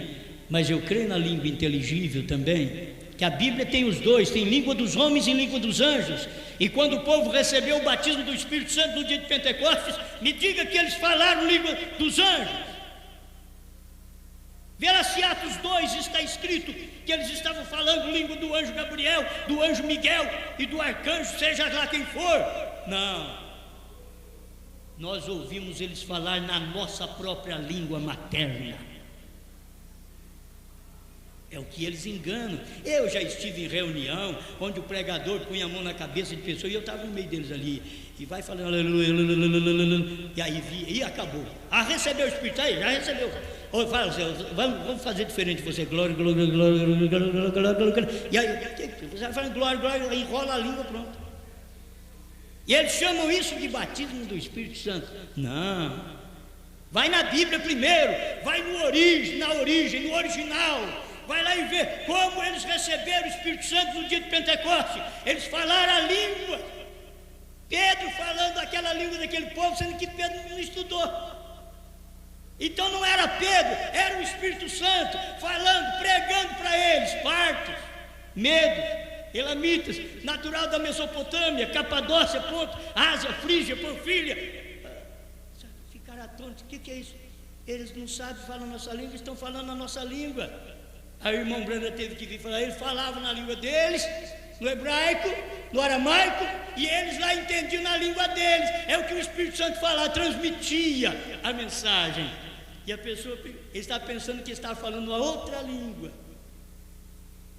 mas eu creio na língua inteligível também. Que a Bíblia tem os dois, tem língua dos homens e língua dos anjos. E quando o povo recebeu o batismo do Espírito Santo no dia de Pentecostes, me diga que eles falaram língua dos anjos. Vê lá se Atos 2 está escrito que eles estavam falando língua do anjo Gabriel, do anjo Miguel e do arcanjo, seja lá quem for. Não, nós ouvimos eles falar na nossa própria língua materna. É o que eles enganam. Eu já estive em reunião onde o pregador punha a mão na cabeça de pessoa e eu estava no meio deles ali, e vai falando aleluia, e aí e acabou. Recebeu o Espírito aí? Já recebeu. Ou fala, vamos fazer diferente você, glória, glória, glória, glória, glória, glória. E aí você vai falando glória, glória, enrola a língua, pronto. E eles chamam isso de batismo do Espírito Santo. Não. Vai na Bíblia primeiro, vai na origem, no original. Vai lá e vê como eles receberam o Espírito Santo no dia de Pentecostes. Eles falaram a língua. Pedro falando aquela língua daquele povo, sendo que Pedro não estudou. Então não era Pedro, era o Espírito Santo falando, pregando para eles. Partos, medos, elamitas, natural da Mesopotâmia, Capadócia, Ponto, Ásia, Frígia, Panfilha. Ficaram atônitos. O que é isso? Eles não sabem falar a nossa língua, estão falando a nossa língua. Aí o irmão Branda teve que vir falar. Ele falava na língua deles, no hebraico, no aramaico, e eles lá entendiam na língua deles. É o que o Espírito Santo falava, transmitia a mensagem. E a pessoa estava pensando que estava falando uma outra língua.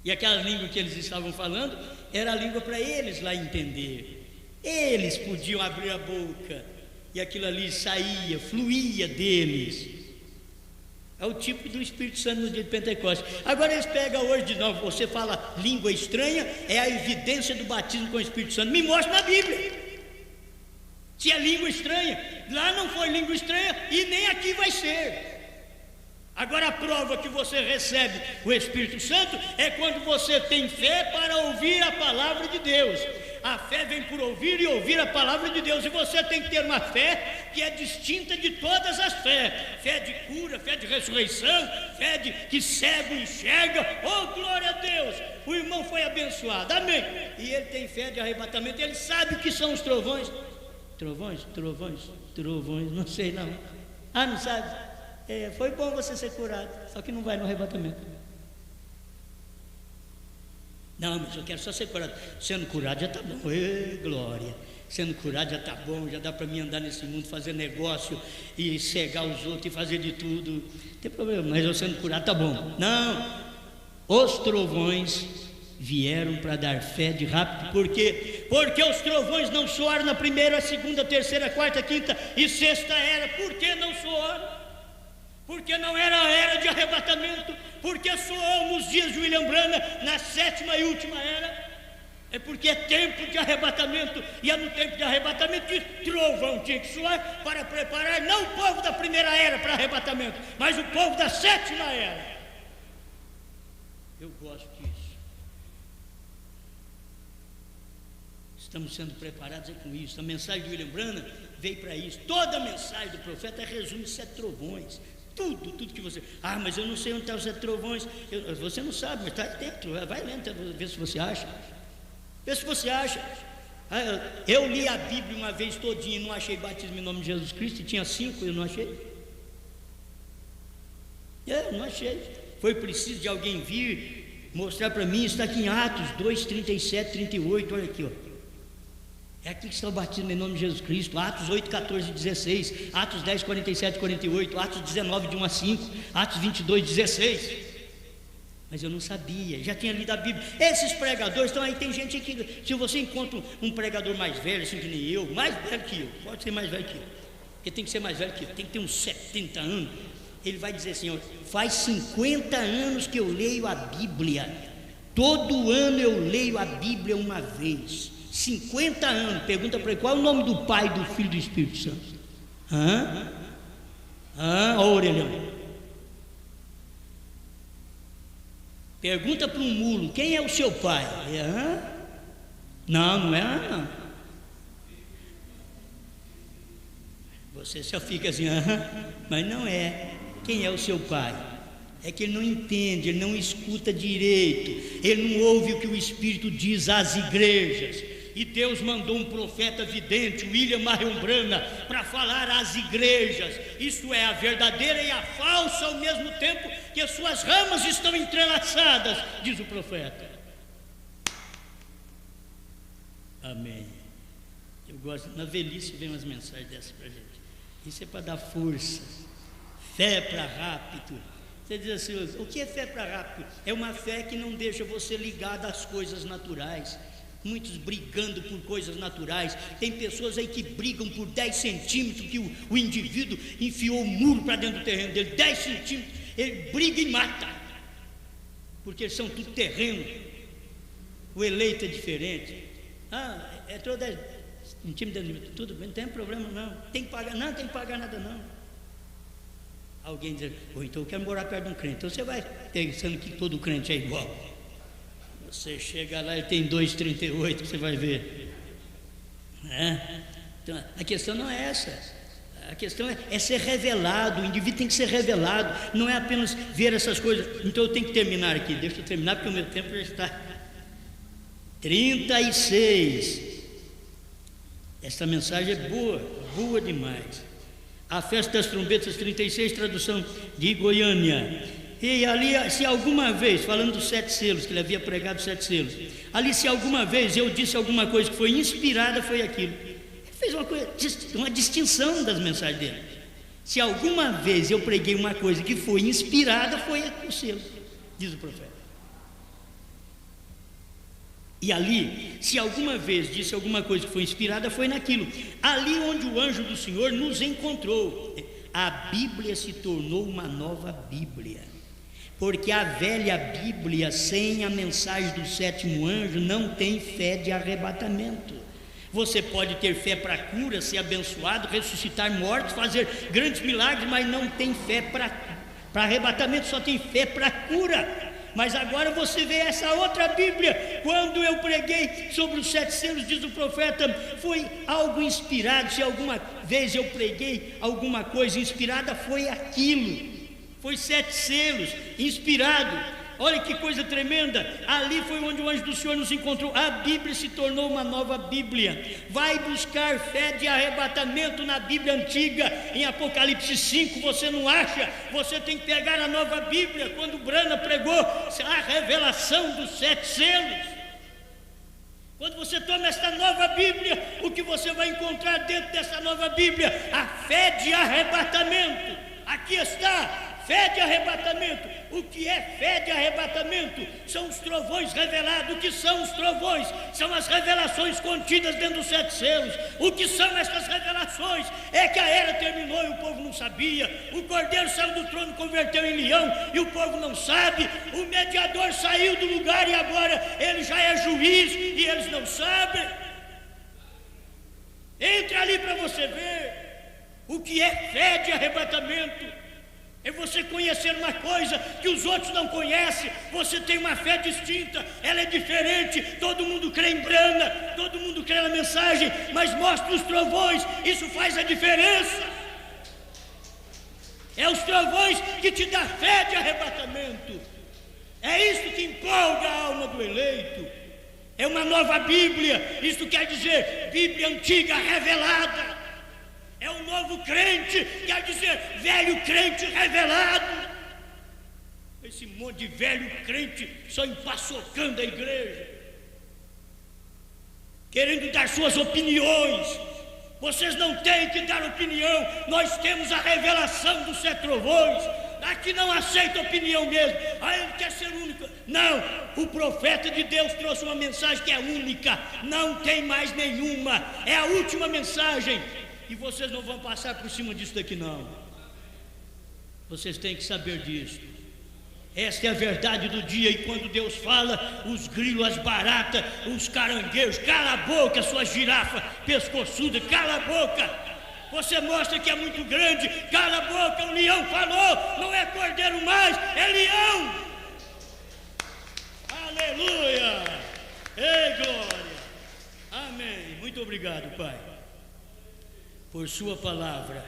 E aquela língua que eles estavam falando era a língua para eles lá entender. Eles podiam abrir a boca e aquilo ali saía, fluía deles. É o tipo do Espírito Santo no dia de Pentecostes. Agora eles pegam hoje de novo, você fala língua estranha, é a evidência do batismo com o Espírito Santo. Me mostra na Bíblia se é língua estranha. Lá não foi língua estranha e nem aqui vai ser. Agora a prova que você recebe o Espírito Santo é quando você tem fé para ouvir a palavra de Deus. A fé vem por ouvir e ouvir a palavra de Deus. E você tem que ter uma fé que é distinta de todas as fés. Fé de cura, fé de ressurreição, fé de que cego enxerga. Oh, glória a Deus! O irmão foi abençoado, amém. E ele tem fé de arrebatamento. Ele sabe o que são os trovões. Trovões, não sei não. Ah, não sabe? Foi bom você ser curado, só que não vai no arrebatamento. Não, mas eu quero só ser curado. Sendo curado já está bom. Glória. Sendo curado já está bom. Já dá para mim andar nesse mundo, fazer negócio e cegar os outros e fazer de tudo. Não tem problema, mas eu sendo curado está bom. Não. Os trovões vieram para dar fé de rápido. Por quê? Porque os trovões não soaram na primeira, segunda, terceira, quarta, quinta e sexta era. Por que não soaram? Porque não era a era de arrebatamento. Porque soou nos dias de William Branham, na sétima e última era. É porque é tempo de arrebatamento. E é no tempo de arrebatamento que trovão tinha que soar para preparar não o povo da primeira era para arrebatamento, mas o povo da sétima era. Eu gosto disso. Estamos sendo preparados com isso. A mensagem de William Branham veio para isso. Toda a mensagem do profeta resume 7 trovões. Tudo que você... Ah, mas eu não sei onde estão os 7 trovões. Você não sabe, mas está aí dentro. Vai lendo, vê se você acha. Vê se você acha. Eu li a Bíblia uma vez todinha e não achei batismo em nome de Jesus Cristo. E tinha 5 e eu não achei. Não achei. Foi preciso de alguém vir mostrar para mim. Está aqui em Atos 2, 37, 38. Olha aqui, ó. É aqui que está o batismo em nome de Jesus Cristo. Atos 8, 14, 16, Atos 10, 47, 48, Atos 19, de 1 a 5, Atos 22, 16. Mas eu não sabia, já tinha lido a Bíblia. Esses pregadores estão aí, tem gente que, se você encontra um pregador mais velho, assim que nem eu, mais velho que eu, pode ser mais velho que eu, porque tem que ser mais velho que eu, tem que ter uns 70 anos, ele vai dizer assim, ó, faz 50 anos que eu leio a Bíblia, todo ano eu leio a Bíblia uma vez. 50 anos, pergunta para ele qual é o nome do Pai, do Filho e do Espírito Santo. Ó, orelhão. Pergunta para um mulo, quem é o seu pai? Não é não. Você só fica assim, mas não é. Quem é o seu pai? É que ele não entende, ele não escuta direito, ele não ouve o que o Espírito diz às igrejas. E Deus mandou um profeta vidente, William Marion Branham, para falar às igrejas. Isto é, a verdadeira e a falsa ao mesmo tempo, que as suas ramas estão entrelaçadas, diz o profeta. Amém. Eu gosto, na velhice vem umas mensagens dessas para a gente. Isso é para dar força, fé para rápido. Você diz assim, o que é fé para rápido? É uma fé que não deixa você ligado às coisas naturais. Muitos brigando por coisas naturais. Tem pessoas aí que brigam por 10 centímetros, que o indivíduo enfiou o muro para dentro do terreno dele, 10 centímetros, ele briga e mata, porque eles são tudo terreno. O eleito é diferente. Entrou 10 centímetros, tudo bem, não tem problema não. Tem que pagar, não tem que pagar nada não. Alguém diz, então eu quero morar perto de um crente. Então você vai pensando que todo crente é igual. Você chega lá e tem 2,38, você vai ver. Então, a questão não é essa. A questão é ser revelado. O indivíduo tem que ser revelado. Não é apenas ver essas coisas. Então eu tenho que terminar aqui. Deixa eu terminar porque o meu tempo já está 36. Essa mensagem é boa demais. A festa das trombetas, 36, tradução de Goiânia. E ali, se alguma vez, falando dos 7 selos, que ele havia pregado 7 selos, ali se alguma vez eu disse alguma coisa que foi inspirada, foi aquilo. Ele fez uma distinção das mensagens dele. Se alguma vez eu preguei uma coisa que foi inspirada, foi o selo, diz o profeta. E ali, se alguma vez disse alguma coisa que foi inspirada, foi naquilo. Ali onde o anjo do Senhor nos encontrou. a Bíblia se tornou uma nova Bíblia. Porque a velha Bíblia, sem a mensagem do sétimo anjo, não tem fé de arrebatamento. Você pode ter fé para cura, ser abençoado, ressuscitar mortos, fazer grandes milagres, mas não tem fé para arrebatamento, só tem fé para cura. Mas agora você vê essa outra Bíblia. Quando eu preguei sobre os 7 selos, diz o profeta, foi algo inspirado. Se alguma vez eu preguei alguma coisa inspirada, foi aquilo. Foi 7 selos, inspirado. Olha que coisa tremenda. Ali foi onde o anjo do Senhor nos encontrou. A Bíblia se tornou uma nova Bíblia. Vai buscar fé de arrebatamento na Bíblia antiga. Em Apocalipse 5 você não acha. Você tem que pegar a nova Bíblia. Quando Branham pregou a revelação dos 7 selos, quando você toma esta nova Bíblia, o que você vai encontrar dentro dessa nova Bíblia? A fé de arrebatamento. Aqui está. Fé de arrebatamento. O que é fé de arrebatamento? São os trovões revelados. O que são os trovões? São as revelações contidas dentro dos 7 selos. O que são essas revelações? É que a era terminou e o povo não sabia. O cordeiro saiu do trono, converteu em leão e o povo não sabe. O mediador saiu do lugar e agora ele já é juiz e eles não sabem. Entre ali para você ver o que é fé de arrebatamento. É você conhecer uma coisa que os outros não conhecem. Você tem uma fé distinta, ela é diferente. Todo mundo crê em Branham, todo mundo crê na mensagem, mas mostra os trovões, isso faz a diferença. É os trovões que te dá fé de arrebatamento. É isso que empolga a alma do eleito. É uma nova Bíblia. Isso quer dizer Bíblia antiga revelada. É um novo crente, quer dizer, velho crente revelado. Esse monte de velho crente só empaçocando a igreja, querendo dar suas opiniões. Vocês não têm que dar opinião, nós temos a revelação dos 7 trovões. Aqui não aceita opinião mesmo. Ele quer ser único. Não, o profeta de Deus trouxe uma mensagem que é única, não tem mais nenhuma, é a última mensagem. E vocês não vão passar por cima disso daqui não. Vocês têm que saber disso. Esta é a verdade do dia. E quando Deus fala, os grilos, as baratas, os caranguejos, cala a boca, sua girafa pescoçuda, cala a boca. Você mostra que é muito grande, cala a boca. O leão falou, não é cordeiro mais, é leão. Aleluia. Ei, glória. Amém. Muito obrigado, Pai, por sua palavra,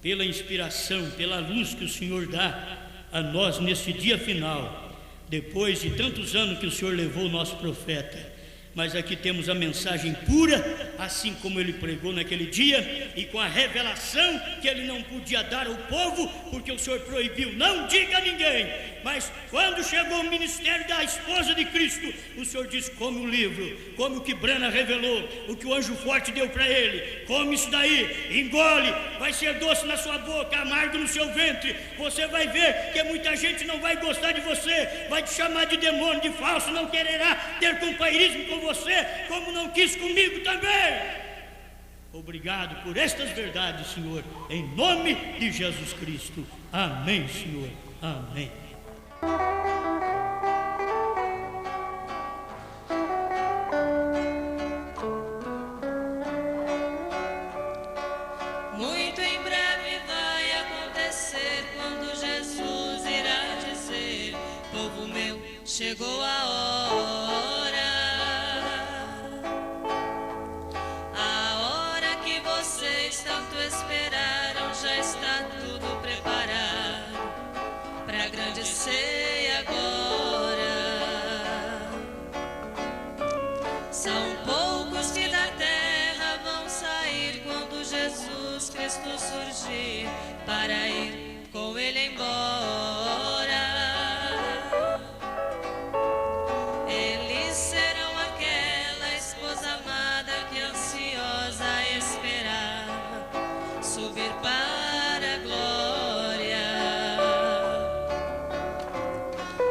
pela inspiração, pela luz que o Senhor dá a nós nesse dia final, depois de tantos anos que o Senhor levou o nosso profeta. Mas aqui temos a mensagem pura, assim como ele pregou naquele dia, e com a revelação que ele não podia dar ao povo, porque o Senhor proibiu, não diga a ninguém. Mas quando chegou o ministério da esposa de Cristo, o Senhor disse, come o livro, come o que Branham revelou, o que o anjo forte deu para ele, come isso daí, engole, vai ser doce na sua boca, amargo no seu ventre. Você vai ver que muita gente não vai gostar de você, vai te chamar de demônio, de falso, não quererá ter companheirismo com você, como não quis comigo também. Obrigado por estas verdades, Senhor, em nome de Jesus Cristo. Amém, Senhor. Amém. Muito em breve vai acontecer quando Jesus irá dizer: povo meu, chegou a hora. A hora que vocês tanto esperaram, já está tudo preparado para a grande ceia agora. São poucos que da terra vão sair quando Jesus Cristo surgir, para ir com ele embora. Eles serão aquela esposa amada que ansiosa esperava subir para a glória.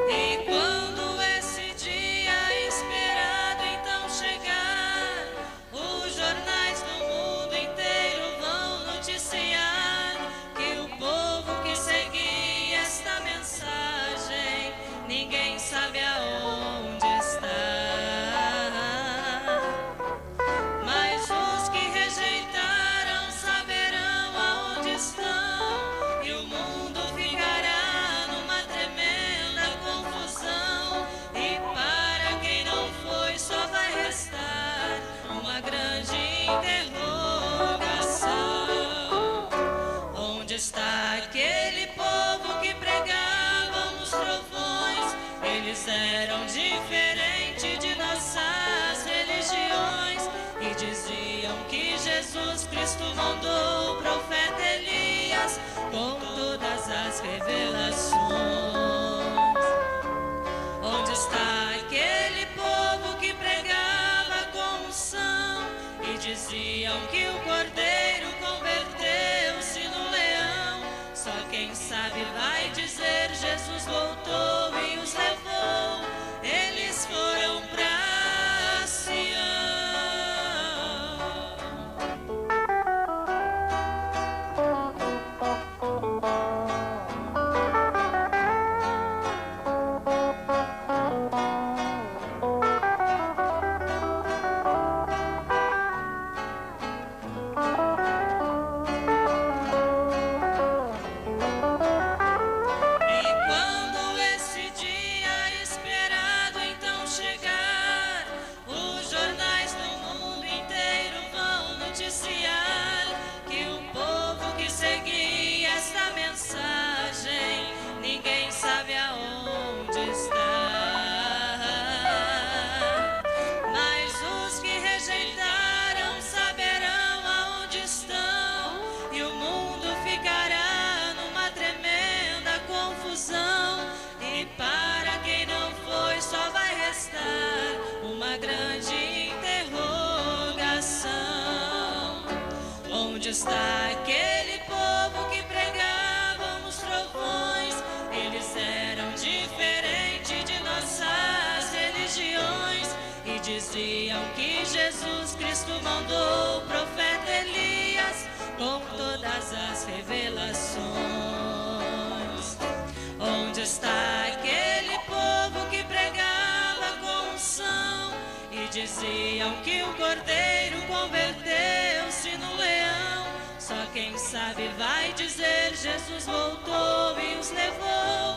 E quando esse dia esperado então chegar, os jornais do mundo inteiro vão noticiar que eles eram diferentes de nossas religiões e diziam que Jesus Cristo mandou o profeta Elias com todas as revelações. Onde está aquele povo que pregava com unção e diziam que o cordeiro converteu-se no leão? Só quem sabe vai dizer: Jesus voltou e os levou, eles foram pra Sião. Ninguém sabe aonde está, mas os que rejeitaram saberão aonde estão, e o mundo ficará numa tremenda confusão. E para quem não foi, só vai restar uma grande interrogação: onde está aquele povo que pregava nos trovões? Eles eram diferentes de nossas religiões e diziam que Jesus Cristo mandou o profeta Elias com todas as revelações. Onde está aquele povo que pregava com unção e diziam que o cordeiro converteu-se no leão? Só quem sabe vai dizer: Jesus voltou e os levou,